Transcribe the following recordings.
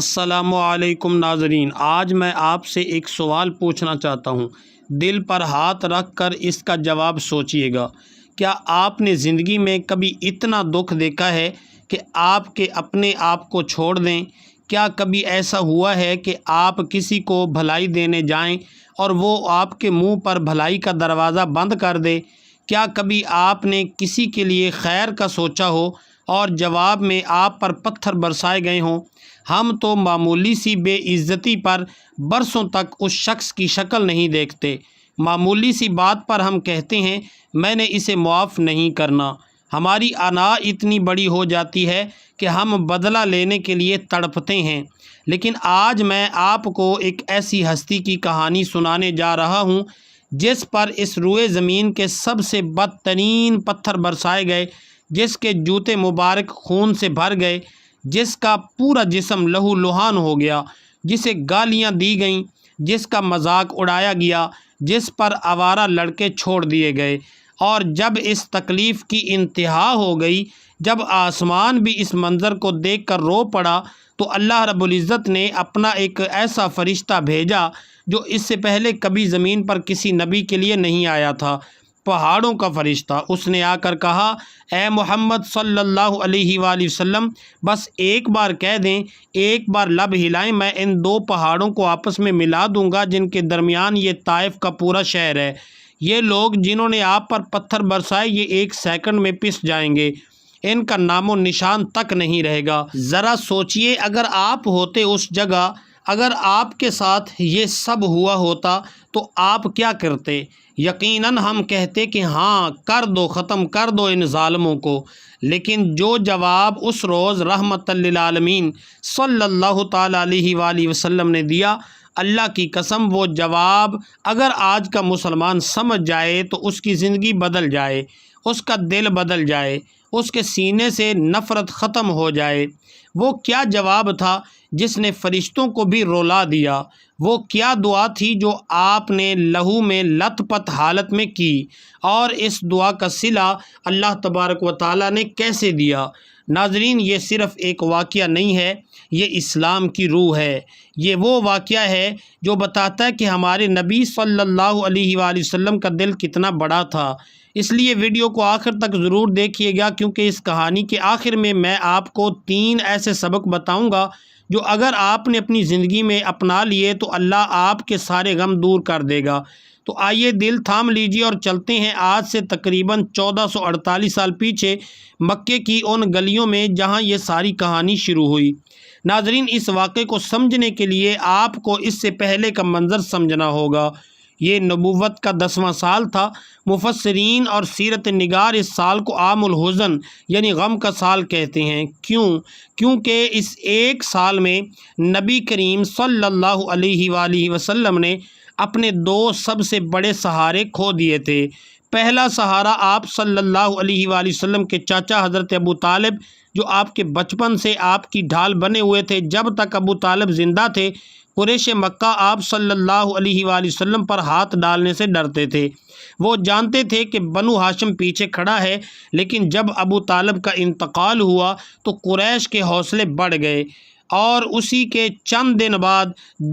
السلام علیکم ناظرین، آج میں آپ سے ایک سوال پوچھنا چاہتا ہوں۔ دل پر ہاتھ رکھ کر اس کا جواب سوچئے گا۔ کیا آپ نے زندگی میں کبھی اتنا دکھ دیکھا ہے کہ آپ کے اپنے آپ کو چھوڑ دیں؟ کیا کبھی ایسا ہوا ہے کہ آپ کسی کو بھلائی دینے جائیں اور وہ آپ کے منہ پر بھلائی کا دروازہ بند کر دے؟ کیا کبھی آپ نے کسی کے لیے خیر کا سوچا ہو اور جواب میں آپ پر پتھر برسائے گئے ہوں؟ ہم تو معمولی سی بے عزتی پر برسوں تک اس شخص کی شکل نہیں دیکھتے۔ معمولی سی بات پر ہم کہتے ہیں میں نے اسے معاف نہیں کرنا۔ ہماری انا اتنی بڑی ہو جاتی ہے کہ ہم بدلہ لینے کے لیے تڑپتے ہیں۔ لیکن آج میں آپ کو ایک ایسی ہستی کی کہانی سنانے جا رہا ہوں جس پر اس روئے زمین کے سب سے بدترین پتھر برسائے گئے، جس کے جوتے مبارک خون سے بھر گئے، جس کا پورا جسم لہو لہان ہو گیا، جسے گالیاں دی گئیں، جس کا مذاق اڑایا گیا، جس پر آوارہ لڑکے چھوڑ دیے گئے۔ اور جب اس تکلیف کی انتہا ہو گئی، جب آسمان بھی اس منظر کو دیکھ کر رو پڑا، تو اللہ رب العزت نے اپنا ایک ایسا فرشتہ بھیجا جو اس سے پہلے کبھی زمین پر کسی نبی کے لیے نہیں آیا تھا، پہاڑوں کا فرشتہ۔ اس نے آ کر کہا، اے محمد صلی اللہ علیہ وآلہ وسلم، بس ایک بار کہہ دیں، ایک بار لب ہلائیں، میں ان دو پہاڑوں کو آپس میں ملا دوں گا جن کے درمیان یہ طائف کا پورا شہر ہے۔ یہ لوگ جنہوں نے آپ پر پتھر برسائے، یہ ایک سیکنڈ میں پس جائیں گے، ان کا نام و نشان تک نہیں رہے گا۔ ذرا سوچئے، اگر آپ ہوتے اس جگہ، اگر آپ کے ساتھ یہ سب ہوا ہوتا تو آپ کیا کرتے؟ یقیناً ہم کہتے کہ ہاں، کر دو، ختم کر دو ان ظالموں کو۔ لیکن جو جواب اس روز رحمت للعالمین صلی اللہ تعالیٰ علیہ وآلہ وسلم نے دیا، اللہ کی قسم وہ جواب اگر آج کا مسلمان سمجھ جائے تو اس کی زندگی بدل جائے، اس کا دل بدل جائے، اس کے سینے سے نفرت ختم ہو جائے۔ وہ کیا جواب تھا جس نے فرشتوں کو بھی رولا دیا؟ وہ کیا دعا تھی جو آپ نے لہو میں لت پت حالت میں کی؟ اور اس دعا کا صلہ اللہ تبارک و تعالیٰ نے کیسے دیا؟ ناظرین، یہ صرف ایک واقعہ نہیں ہے، یہ اسلام کی روح ہے۔ یہ وہ واقعہ ہے جو بتاتا ہے کہ ہمارے نبی صلی اللہ علیہ وآلہ وسلم کا دل کتنا بڑا تھا۔ اس لیے ویڈیو کو آخر تک ضرور دیکھیے گا، کیونکہ اس کہانی کے آخر میں آپ کو 3 ایسے سبق بتاؤں گا جو اگر آپ نے اپنی زندگی میں اپنا لیے تو اللہ آپ کے سارے غم دور کر دے گا۔ تو آئیے دل تھام لیجیے اور چلتے ہیں آج سے تقریباً 1448 سال پیچھے مکے کی ان گلیوں میں جہاں یہ ساری کہانی شروع ہوئی۔ ناظرین، اس واقعے کو سمجھنے کے لیے آپ کو اس سے پہلے کا منظر سمجھنا ہوگا۔ یہ نبوت کا 10واں سال تھا۔ مفسرین اور سیرت نگار اس سال کو عام الحزن یعنی غم کا سال کہتے ہیں۔ کیونکہ اس ایک سال میں نبی کریم صلی اللہ علیہ وآلہ وسلم نے اپنے 2 سب سے بڑے سہارے کھو دیے تھے۔ پہلا سہارا آپ صلی اللہ علیہ وآلہ وسلم کے چاچا حضرت ابو طالب، جو آپ کے بچپن سے آپ کی ڈھال بنے ہوئے تھے۔ جب تک ابو طالب زندہ تھے، قریش مکہ آپ صلی اللہ علیہ وآلہ وسلم پر ہاتھ ڈالنے سے ڈرتے تھے۔ وہ جانتے تھے کہ بنو ہاشم پیچھے کھڑا ہے، لیکن جب ابو طالب کا انتقال ہوا تو قریش کے حوصلے بڑھ گئے، اور اسی کے چند دن بعد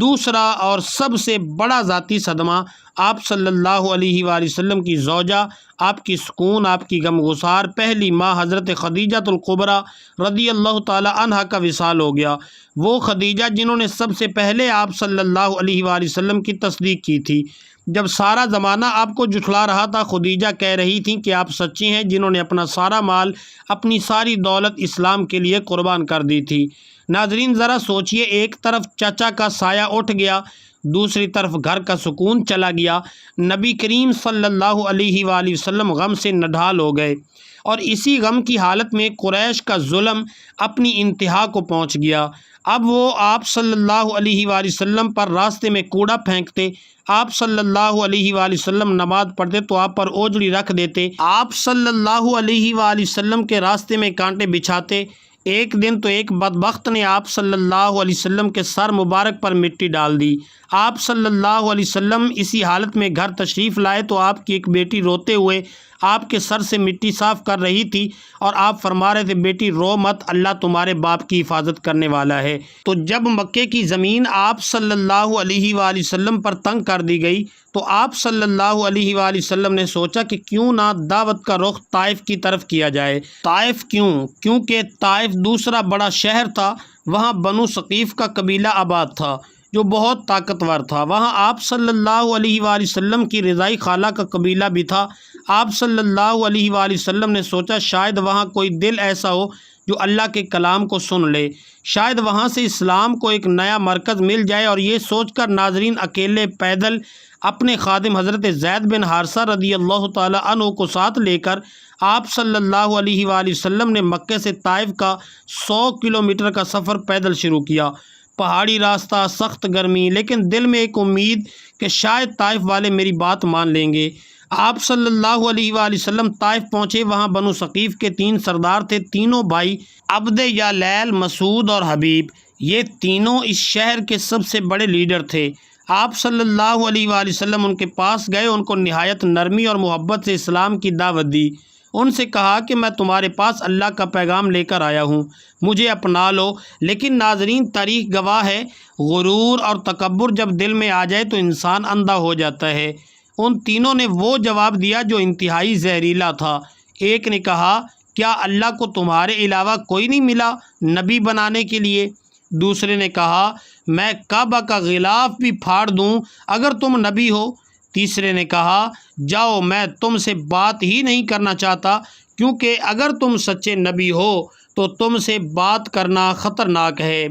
دوسرا اور سب سے بڑا ذاتی صدمہ آپ صلی اللہ علیہ وآلہ وسلم کی زوجہ، آپ کی سکون، آپ کی غمگسار پہلی ماں حضرت خدیجہ الکبریٰ رضی اللہ تعالی عنہا کا وصال ہو گیا۔ وہ خدیجہ جنہوں نے سب سے پہلے آپ صلی اللہ علیہ وآلہ وسلم کی تصدیق کی تھی۔ جب سارا زمانہ آپ کو جھٹلا رہا تھا، خدیجہ کہہ رہی تھیں کہ آپ سچی ہیں، جنہوں نے اپنا سارا مال، اپنی ساری دولت اسلام کے لیے قربان کر دی تھی۔ ناظرین، ذرا سوچئے، ایک طرف چچا کا سایہ اٹھ گیا، دوسری طرف گھر کا سکون چلا گیا۔ نبی کریم صلی اللہ علیہ وآلہ وسلم غم سے نڈھال ہو گئے، اور اسی غم کی حالت میں قریش کا ظلم اپنی انتہا کو پہنچ گیا۔ اب وہ آپ صلی اللہ علیہ وآلہ وسلم پر راستے میں کوڑا پھینکتے، آپ صلی اللہ علیہ وآلہ وسلم نماز پڑھتے تو آپ پر اوجڑی رکھ دیتے، آپ صلی اللہ علیہ وآلہ وسلم کے راستے میں کانٹے بچھاتے۔ ایک دن تو ایک بدبخت نے آپ صلی اللہ علیہ وسلم کے سر مبارک پر مٹی ڈال دی۔ آپ صلی اللہ علیہ وسلم اسی حالت میں گھر تشریف لائے تو آپ کی ایک بیٹی روتے ہوئے آپ کے سر سے مٹی صاف کر رہی تھی اور آپ فرما رہے تھے بیٹی رو مت، اللہ تمہارے باپ کی حفاظت کرنے والا ہے۔ تو جب مکے کی زمین آپ صلی اللہ علیہ وآلہ وسلم پر تنگ کر دی گئی تو آپ صلی اللہ علیہ وآلہ وسلم نے سوچا کہ کیوں نہ دعوت کا رخ طائف کی طرف کیا جائے۔ طائف کیوں؟ کیونکہ طائف دوسرا بڑا شہر تھا، وہاں بنو ثقیف کا قبیلہ آباد تھا جو بہت طاقتور تھا۔ وہاں آپ صلی اللہ علیہ وآلہ وسلم کی رضائی خالہ کا قبیلہ بھی تھا۔ آپ صلی اللہ علیہ وآلہ وسلم نے سوچا شاید وہاں کوئی دل ایسا ہو جو اللہ کے کلام کو سن لے، شاید وہاں سے اسلام کو ایک نیا مرکز مل جائے۔ اور یہ سوچ کر ناظرین اکیلے پیدل اپنے خادم حضرت زید بن حارثہ رضی اللہ تعالی عنہ کو ساتھ لے کر آپ صلی اللہ علیہ وآلہ وسلم نے مکے سے طائف کا 100 کلومیٹر کا سفر پیدل شروع کیا۔ پہاڑی راستہ، سخت گرمی، لیکن دل میں ایک امید کہ شاید طائف والے میری بات مان لیں گے۔ آپ صلی اللہ علیہ وآلہ وسلم طائف پہنچے۔ وہاں بنو ثقیف کے 3 سردار تھے، تینوں بھائی عبد یا لیل، مسعود اور حبیب۔ یہ تینوں اس شہر کے سب سے بڑے لیڈر تھے۔ آپ صلی اللہ علیہ وآلہ وسلم ان کے پاس گئے، ان کو نہایت نرمی اور محبت سے اسلام کی دعوت دی۔ ان سے کہا کہ میں تمہارے پاس اللہ کا پیغام لے کر آیا ہوں، مجھے اپنا لو۔ لیکن ناظرین تاریخ گواہ ہے، غرور اور تکبر جب دل میں آ جائے تو انسان اندھا ہو جاتا ہے۔ ان تینوں نے وہ جواب دیا جو انتہائی زہریلا تھا۔ ایک نے کہا کیا اللہ کو تمہارے علاوہ کوئی نہیں ملا نبی بنانے کے لیے؟ دوسرے نے کہا میں کعبہ کا غلاف بھی پھاڑ دوں اگر تم نبی ہو۔ تیسرے نے کہا جاؤ، میں تم سے بات ہی نہیں کرنا چاہتا، کیونکہ اگر تم سچے نبی ہو تو تم سے بات کرنا خطرناک ہے،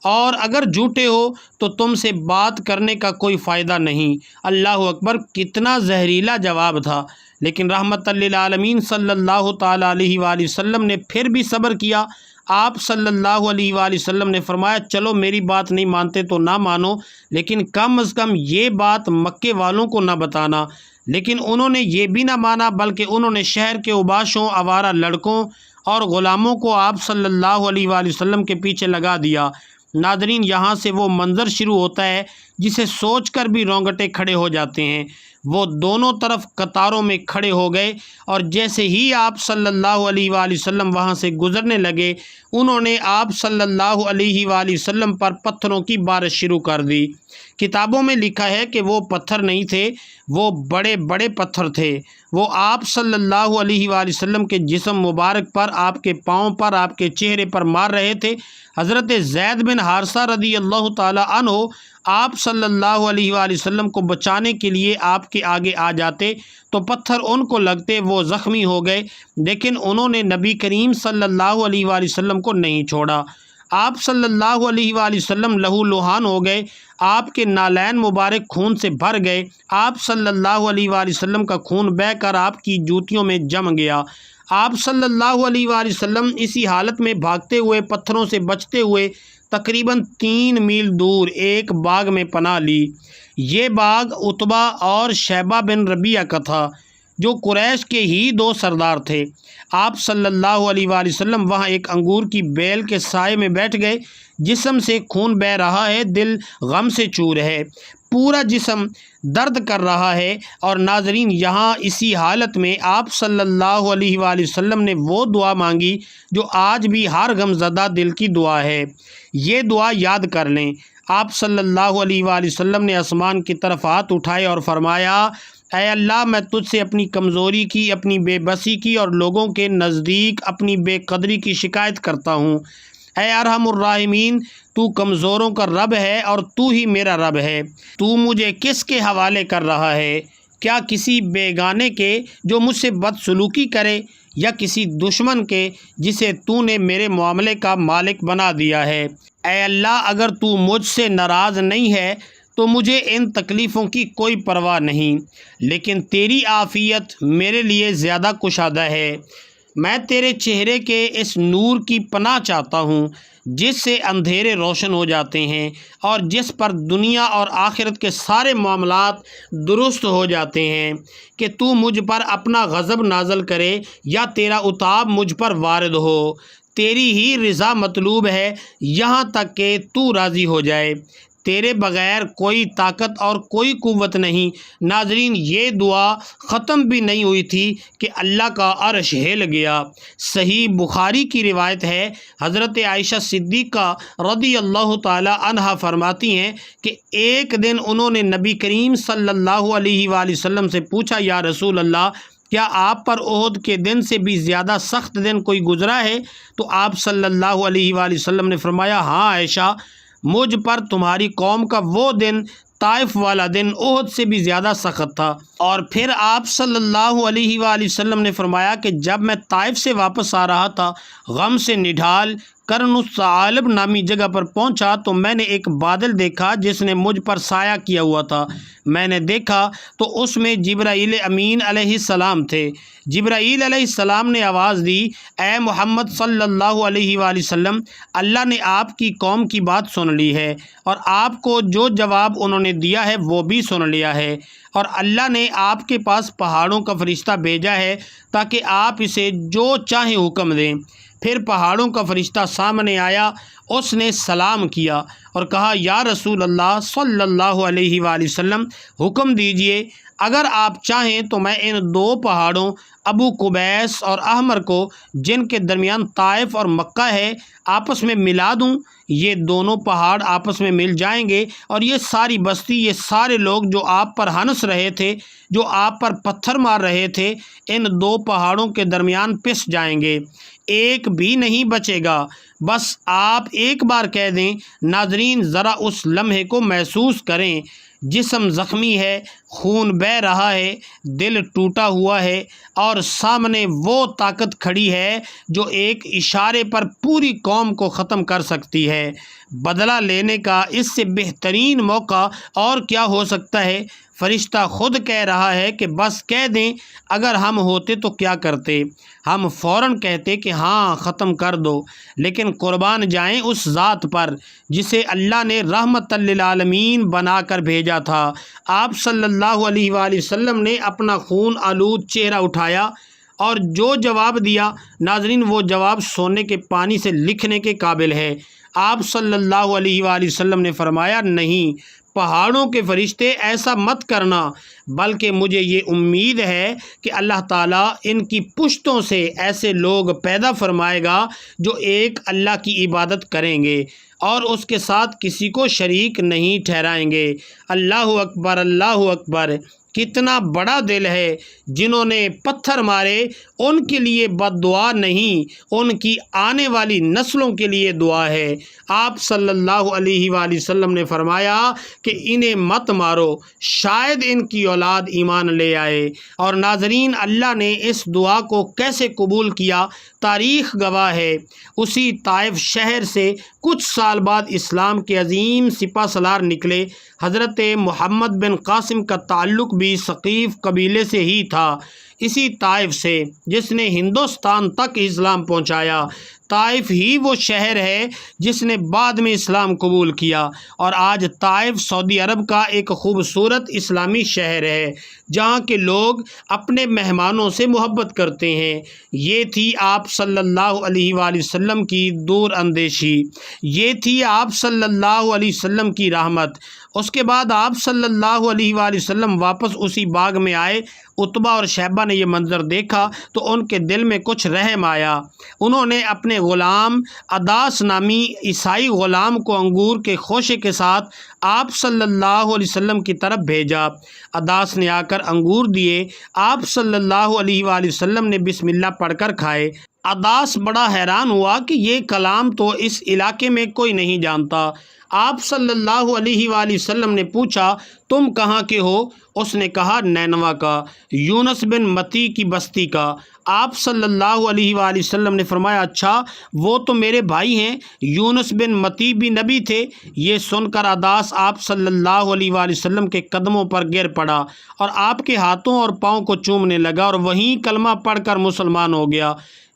اور اگر جھوٹے ہو تو تم سے بات کرنے کا کوئی فائدہ نہیں۔ اللہ اکبر، کتنا زہریلا جواب تھا! لیکن رحمت للعالمین صلی اللہ تعالیٰ علیہ وآلہ وسلم نے پھر بھی صبر کیا۔ آپ صلی اللہ علیہ وآلہ وسلم نے فرمایا چلو میری بات نہیں مانتے تو نہ مانو، لیکن کم از کم یہ بات مکے والوں کو نہ بتانا۔ لیکن انہوں نے یہ بھی نہ مانا، بلکہ انہوں نے شہر کے اوباشوں، آوارہ لڑکوں اور غلاموں کو آپ صلی اللہ علیہ وآلہ وسلم کے پیچھے لگا دیا۔ ناظرین یہاں سے وہ منظر شروع ہوتا ہے جسے سوچ کر بھی رونگٹے کھڑے ہو جاتے ہیں۔ وہ دونوں طرف قطاروں میں کھڑے ہو گئے، اور جیسے ہی آپ صلی اللہ علیہ وآلہ وسلم وہاں سے گزرنے لگے، انہوں نے آپ صلی اللہ علیہ وآلہ وسلم پر پتھروں کی بارش شروع کر دی۔ کتابوں میں لکھا ہے کہ وہ پتھر نہیں تھے، وہ بڑے بڑے پتھر تھے۔ وہ آپ صلی اللہ علیہ وآلہ وسلم کے جسم مبارک پر، آپ کے پاؤں پر، آپ کے چہرے پر مار رہے تھے۔ حضرت زید بن حارثہ رضی اللہ تعالی عنہ آپ صلی اللہ علیہ وآلہ وسلم کو بچانے کے لیے آپ کے آگے آ جاتے تو پتھر ان کو لگتے، وہ زخمی ہو گئے، لیکن انہوں نے نبی کریم صلی اللہ علیہ وآلہ وسلم کو نہیں چھوڑا۔ آپ صلی اللہ علیہ وآلہ وسلم لہو لہان ہو گئے، آپ کے نالین مبارک خون سے بھر گئے۔ آپ صلی اللہ علیہ وآلہ وسلم کا خون بہہ کر آپ کی جوتیوں میں جم گیا۔ آپ صلی اللہ علیہ وآلہ وسلم اسی حالت میں بھاگتے ہوئے، پتھروں سے بچتے ہوئے تقریباً 3 میل دور ایک باغ میں پناہ لی۔ یہ باغ عتبہ اور شیبہ بن ربیعہ کا تھا، جو قریش کے ہی 2 سردار تھے۔ آپ صلی اللہ علیہ وآلہ وسلم وہاں ایک انگور کی بیل کے سائے میں بیٹھ گئے۔ جسم سے خون بہہ رہا ہے، دل غم سے چور ہے، پورا جسم درد کر رہا ہے۔ اور ناظرین یہاں اسی حالت میں آپ صلی اللہ علیہ وآلہ وسلم نے وہ دعا مانگی جو آج بھی ہر غم زدہ دل کی دعا ہے۔ یہ دعا یاد کر لیں۔ آپ صلی اللہ علیہ وآلہ وسلم نے آسمان کی طرف ہاتھ اٹھائے اور فرمایا اے اللہ، میں تجھ سے اپنی کمزوری کی، اپنی بے بسی کی اور لوگوں کے نزدیک اپنی بے قدری کی شکایت کرتا ہوں۔ اے ارحم الراحمین، تو کمزوروں کا رب ہے اور تو ہی میرا رب ہے۔ تو مجھے کس کے حوالے کر رہا ہے؟ کیا کسی بیگانے کے جو مجھ سے بدسلوکی کرے، یا کسی دشمن کے جسے تو نے میرے معاملے کا مالک بنا دیا ہے؟ اے اللہ، اگر تو مجھ سے ناراض نہیں ہے تو مجھے ان تکلیفوں کی کوئی پرواہ نہیں، لیکن تیری عافیت میرے لیے زیادہ کشادہ ہے۔ میں تیرے چہرے کے اس نور کی پناہ چاہتا ہوں جس سے اندھیرے روشن ہو جاتے ہیں اور جس پر دنیا اور آخرت کے سارے معاملات درست ہو جاتے ہیں، کہ تو مجھ پر اپنا غضب نازل کرے یا تیرا عتاب مجھ پر وارد ہو۔ تیری ہی رضا مطلوب ہے، یہاں تک کہ تو راضی ہو جائے۔ تیرے بغیر کوئی طاقت اور کوئی قوت نہیں۔ ناظرین، یہ دعا ختم بھی نہیں ہوئی تھی کہ اللہ کا عرش ہل گیا۔ صحیح بخاری کی روایت ہے، حضرت عائشہ صدیقہ رضی اللہ تعالی عنہا فرماتی ہیں کہ ایک دن انہوں نے نبی کریم صلی اللہ علیہ وآلہ وسلم سے پوچھا، یا رسول اللہ، کیا آپ پر احد کے دن سے بھی زیادہ سخت دن کوئی گزرا ہے؟ تو آپ صلی اللہ علیہ وآلہ وسلم نے فرمایا، ہاں عائشہ، مجھ پر تمہاری قوم کا وہ دن، طائف والا دن، احد سے بھی زیادہ سخت تھا۔ اور پھر آپ صلی اللہ علیہ وآلہ وسلم نے فرمایا کہ جب میں طائف سے واپس آ رہا تھا، غم سے نڈھال کرن الثعالب نامی جگہ پر پہنچا تو میں نے ایک بادل دیکھا جس نے مجھ پر سایہ کیا ہوا تھا۔ میں نے دیکھا تو اس میں جبرائیل امین علیہ السلام تھے۔ جبرائیل علیہ السلام نے آواز دی، اے محمد صلی اللہ علیہ وآلہ وسلم، اللہ نے آپ کی قوم کی بات سن لی ہے، اور آپ کو جو جواب انہوں نے دیا ہے وہ بھی سن لیا ہے، اور اللہ نے آپ کے پاس پہاڑوں کا فرشتہ بھیجا ہے تاکہ آپ اسے جو چاہیں حکم دیں۔ پھر پہاڑوں کا فرشتہ سامنے آیا، اس نے سلام کیا اور کہا، یا رسول اللہ صلی اللہ علیہ وآلہ وسلم، حکم دیجئے، اگر آپ چاہیں تو میں ان دو پہاڑوں ابو قبیس اور احمر کو، جن کے درمیان طائف اور مکہ ہے، آپس میں ملا دوں۔ یہ دونوں پہاڑ آپس میں مل جائیں گے، اور یہ ساری بستی، یہ سارے لوگ جو آپ پر ہنس رہے تھے، جو آپ پر پتھر مار رہے تھے، ان دو پہاڑوں کے درمیان پس جائیں گے، ایک بھی نہیں بچے گا۔ بس آپ ایک بار کہہ دیں۔ ناظرین، ذرا اس لمحے کو محسوس کریں۔ جسم زخمی ہے، خون بہہ رہا ہے، دل ٹوٹا ہوا ہے، اور سامنے وہ طاقت کھڑی ہے جو ایک اشارے پر پوری قوم کو ختم کر سکتی ہے۔ بدلہ لینے کا اس سے بہترین موقع اور کیا ہو سکتا ہے؟ فرشتہ خود کہہ رہا ہے کہ بس کہہ دیں، اگر ہم ہوتے تو کیا کرتے؟ ہم فوراً کہتے کہ ہاں، ختم کر دو، لیکن قربان جائیں اس ذات پر جسے اللہ نے رحمت للعالمین بنا کر بھیجا تھا۔ آپ صلی اللہ علیہ وآلہ وسلم نے اپنا خون آلود چہرہ اٹھایا اور جو جواب دیا، ناظرین، وہ جواب سونے کے پانی سے لکھنے کے قابل ہے۔ آپ صلی اللہ علیہ وآلہ وسلم نے فرمایا، نہیں، پہاڑوں کے فرشتے، ایسا مت کرنا، بلکہ مجھے یہ امید ہے کہ اللہ تعالیٰ ان کی پشتوں سے ایسے لوگ پیدا فرمائے گا جو ایک اللہ کی عبادت کریں گے اور اس کے ساتھ کسی کو شریک نہیں ٹھہرائیں گے۔ اللہ اکبر، اللہ اکبر۔ کتنا بڑا دل ہے۔ جنہوں نے پتھر مارے ان کے لیے بد دعا نہیں، ان کی آنے والی نسلوں کے لیے دعا ہے۔ آپ صلی اللہ علیہ وآلہ وسلم نے فرمایا کہ انہیں مت مارو، شاید ان کی اولاد ایمان لے آئے۔ اور ناظرین، اللہ نے اس دعا کو کیسے قبول کیا، تاریخ گواہ ہے۔ اسی طائف شہر سے کچھ سال بعد اسلام کے عظیم سپہ سالار نکلے۔ حضرت محمد بن قاسم کا تعلق بھی ثقیف قبیلے سے ہی تھا، اسی طائف سے جس نے ہندوستان تک اسلام پہنچایا۔ طائف ہی وہ شہر ہے جس نے بعد میں اسلام قبول کیا، اور آج طائف سعودی عرب کا ایک خوبصورت اسلامی شہر ہے جہاں کے لوگ اپنے مہمانوں سے محبت کرتے ہیں۔ یہ تھی آپ صلی اللہ علیہ وآلہ وسلم کی دور اندیشی، یہ تھی آپ صلی اللہ علیہ وسلم کی رحمت۔ اس کے بعد آپ صلی اللہ علیہ وآلہ وسلم واپس اسی باغ میں آئے۔ عتبہ اور شیبہ نے یہ منظر دیکھا تو ان کے دل میں کچھ رحم آیا۔ انہوں نے اپنے غلام عداس نامی عیسائی غلام کو انگور کے خوشے کے ساتھ آپ صلی اللہ علیہ وسلم کی طرف بھیجا۔ عداس نے آ کر انگور دیے، آپ صلی اللہ علیہ وآلہ وسلم نے بسم اللہ پڑھ کر کھائے۔ عداس بڑا حیران ہوا کہ یہ کلام تو اس علاقے میں کوئی نہیں جانتا۔ آپ صلی اللہ علیہ وآلہ وسلم نے پوچھا، تم کہاں کے ہو؟ اس نے کہا، نینوا کا، یونس بن متی کی بستی کا۔ آپ صلی اللہ علیہ وآلہ وسلم نے فرمایا، اچھا، وہ تو میرے بھائی ہیں، یونس بن متی بھی نبی تھے۔ یہ سن کر عداس آپ صلی اللہ علیہ وآلہ وسلم کے قدموں پر گر پڑا اور آپ کے ہاتھوں اور پاؤں کو چومنے لگا اور وہیں کلمہ پڑھ کر مسلمان ہو گیا۔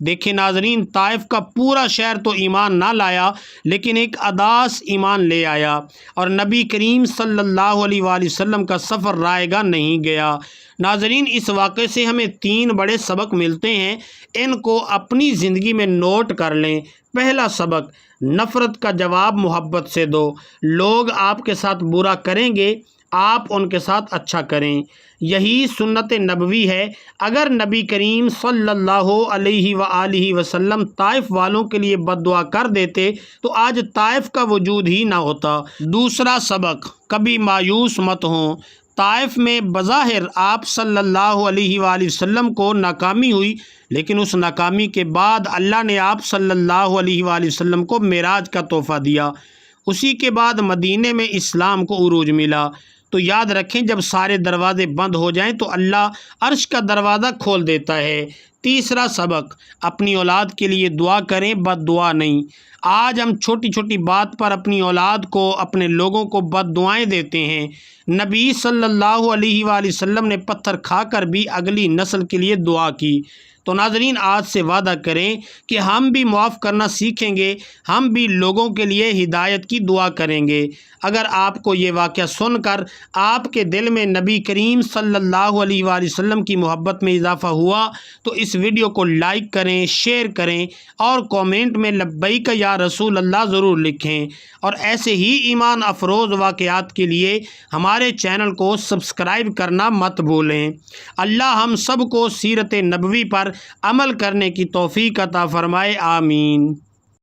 دیکھیں ناظرین، طائف کا پورا شہر تو ایمان نہ لایا، لیکن ایک اداس ایمان لے آیا، اور نبی کریم صلی اللہ علیہ وآلہ وسلم کا سفر رائے گاہ نہیں گیا۔ ناظرین، اس واقعے سے ہمیں 3 بڑے سبق ملتے ہیں، ان کو اپنی زندگی میں نوٹ کر لیں۔ پہلا سبق، نفرت کا جواب محبت سے دو۔ لوگ آپ کے ساتھ برا کریں گے، آپ ان کے ساتھ اچھا کریں۔ یہی سنت نبوی ہے۔ اگر نبی کریم صلی اللہ علیہ وآلہ وسلم طائف والوں کے لیے بد دعا کر دیتے تو آج طائف کا وجود ہی نہ ہوتا۔ دوسرا سبق، کبھی مایوس مت ہوں۔ طائف میں بظاہر آپ صلی اللہ علیہ وآلہ وسلم کو ناکامی ہوئی، لیکن اس ناکامی کے بعد اللہ نے آپ صلی اللہ علیہ وآلہ وسلم کو معراج کا تحفہ دیا۔ اسی کے بعد مدینے میں اسلام کو عروج ملا۔ تو یاد رکھیں، جب سارے دروازے بند ہو جائیں تو اللہ عرش کا دروازہ کھول دیتا ہے۔ تیسرا سبق، اپنی اولاد کے لیے دعا کریں، بد دعا نہیں۔ آج ہم چھوٹی چھوٹی بات پر اپنی اولاد کو، اپنے لوگوں کو بد دعائیں دیتے ہیں۔ نبی صلی اللہ علیہ وآلہ وسلم نے پتھر کھا کر بھی اگلی نسل کے لیے دعا کی۔ تو ناظرین، آج سے وعدہ کریں کہ ہم بھی معاف کرنا سیکھیں گے، ہم بھی لوگوں کے لیے ہدایت کی دعا کریں گے۔ اگر آپ کو یہ واقعہ سن کر آپ کے دل میں نبی کریم صلی اللہ علیہ وآلہ وسلم کی محبت میں اضافہ ہوا تو اس ویڈیو کو لائک کریں، شیئر کریں، اور کومنٹ میں لبیک یا رسول اللہ ضرور لکھیں۔ اور ایسے ہی ایمان افروز واقعات کے لیے ہمارے چینل کو سبسکرائب کرنا مت بھولیں۔ اللہ ہم سب کو سیرت نبوی پر عمل کرنے کی توفیق عطا فرمائے، آمین۔